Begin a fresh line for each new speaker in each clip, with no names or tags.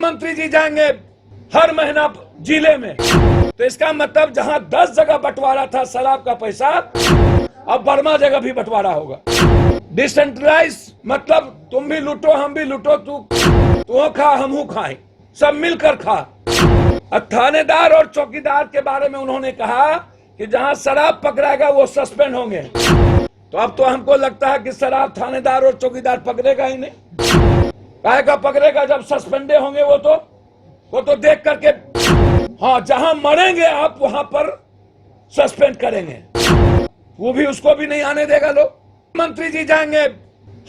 मंत्री जी जाएंगे हर महीना जिले में, तो इसका मतलब जहां 10 जगह बंटवारा था शराब का पैसा, अब बर्मा जगह भी बंटवारा होगा। डिसेंट्रलाइज मतलब तुम भी लूटो हम भी लूटो, तू खा हम खाएं, सब मिलकर खा। अब थानेदार और चौकीदार के बारे में उन्होंने कहा कि जहां शराब पकड़ाएगा वो सस्पेंड होंगे। तो अब तो हमको लगता है कि शराब थानेदार और चौकीदार पकड़ेगा ही नहीं। काहे का पकड़ेगा जब सस्पेंडे होंगे वो तो देख करके, हाँ जहां मरेंगे आप वहां पर सस्पेंड करेंगे, वो भी उसको भी नहीं आने देगा लोग। मंत्री जी जाएंगे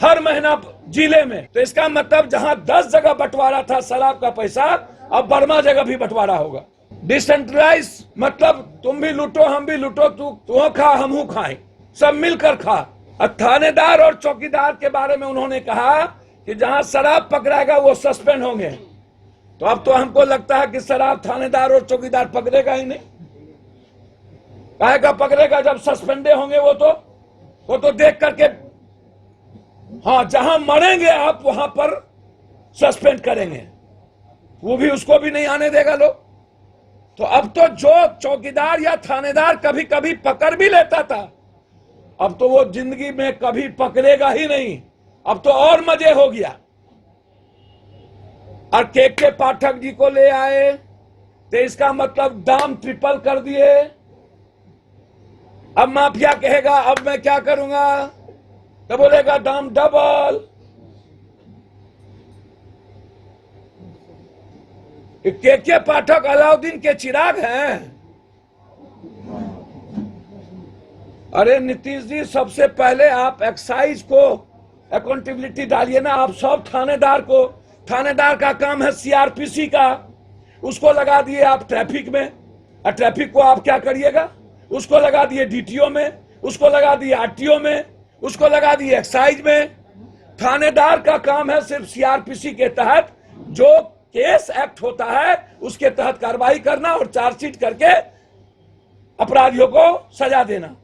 हर महीना जिले में, तो इसका मतलब जहां 10 जगह बंटवारा था शराब का पैसा, अब बर्मा जगह भी बंटवारा होगा। डिसेंट्रलाइज मतलब तुम भी लूटो हम भी लूटो, तू खा हम खाएं, सब मिलकर खा। अब थानेदार और चौकीदार के बारे में उन्होंने कहा कि जहां शराब पकड़ाएगा वो सस्पेंड होंगे। तो अब तो हमको लगता है कि शराब थानेदार और चौकीदार पकड़ेगा ही नहीं। काहे का पकड़ेगा जब सस्पेंडे होंगे वो तो देख करके, हाँ जहां मरेंगे आप वहां पर सस्पेंड करेंगे, वो भी उसको भी नहीं आने देगा लोग। तो अब तो जो चौकीदार या थानेदार कभी कभी पकड़ भी लेता था, अब तो वो जिंदगी में कभी पकड़ेगा ही नहीं। अब तो और मजे हो गया। और के पाठक जी को ले आए तो इसका मतलब दाम ट्रिपल कर दिए। अब माफिया कहेगा अब मैं क्या करूंगा, तो बोलेगा दाम डबल। के पाठक अलाउद्दीन के चिराग हैं। अरे नीतीश जी, सबसे पहले आप एक्साइज को अकाउंटेबिलिटी डालिए ना। आप सब थानेदार का काम है सीआरपीसी का, उसको लगा दिए आप ट्रैफिक में। और ट्रैफिक को आप क्या करिएगा, उसको लगा दिए डीटीओ में, उसको लगा दिए आरटीओ में, उसको लगा दिए एक्साइज में। थानेदार का काम है सिर्फ सीआरपीसी के तहत जो केस एक्ट होता है उसके तहत कार्रवाई करना और चार्जशीट करके अपराधियों को सजा देना।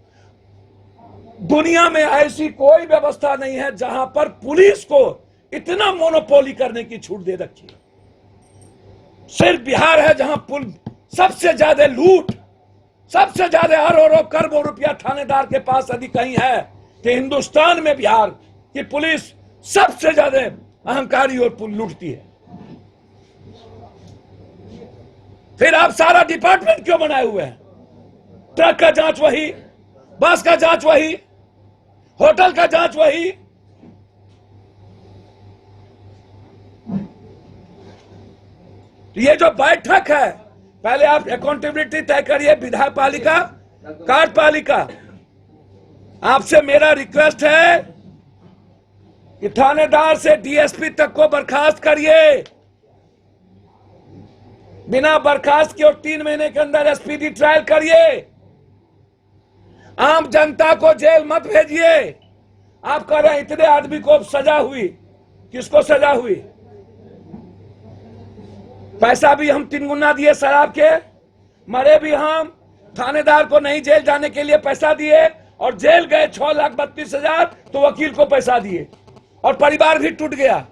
दुनिया में ऐसी कोई व्यवस्था नहीं है जहां पर पुलिस को इतना मोनोपोली करने की छूट दे रखी है। सिर्फ बिहार है जहां सबसे ज्यादा लूट, सबसे ज्यादा अरबों करोड़ों रुपया थानेदार के पास यदि कहीं है कि हिंदुस्तान में बिहार की पुलिस सबसे ज्यादा अहंकारी और लूटती है। फिर आप सारा डिपार्टमेंट क्यों बनाए हुए हैं? ट्रक का जांच वही, बस का जांच वही, होटल का जांच वही। तो ये जो बैठक है, पहले आप अकाउंटेबिलिटी तय करिए, विधायपालिका कार्यपालिका। आपसे मेरा रिक्वेस्ट है कि थानेदार से डीएसपी तक को बर्खास्त करिए। बिना बर्खास्त के और 3 महीने के अंदर एसपीडी ट्रायल करिए। आम जनता को जेल मत भेजिए। आप कह रहे हैं इतने आदमी को सजा हुई, किसको सजा हुई? पैसा भी हम 3 गुना दिए शराब के, मरे भी हम। थानेदार को नहीं जेल जाने के लिए पैसा दिए और जेल गए 6,32,000, तो वकील को पैसा दिए और परिवार भी टूट गया।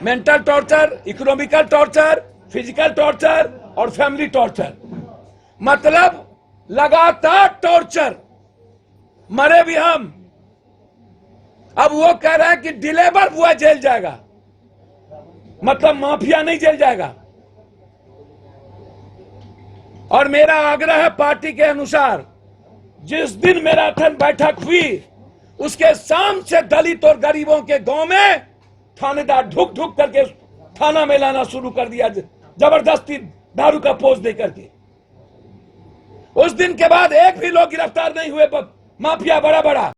Mental torture, economical torture, physical torture और फैमिली टॉर्चर, मतलब लगातार टॉर्चर, मरे भी हम। अब वो कह रहा है कि डिलीवर हुआ जेल जाएगा, मतलब माफिया नहीं जेल जाएगा। और मेरा आग्रह है पार्टी के अनुसार, जिस दिन मैराथन बैठक हुई उसके शाम से दलित और गरीबों के गांव में थानेदार ढुक ढुक करके थाना में लाना शुरू कर दिया, जबरदस्ती दारू का पोस्ट दे करके। उस दिन के बाद एक भी लोग गिरफ्तार नहीं हुए, माफिया बड़ा बड़ा।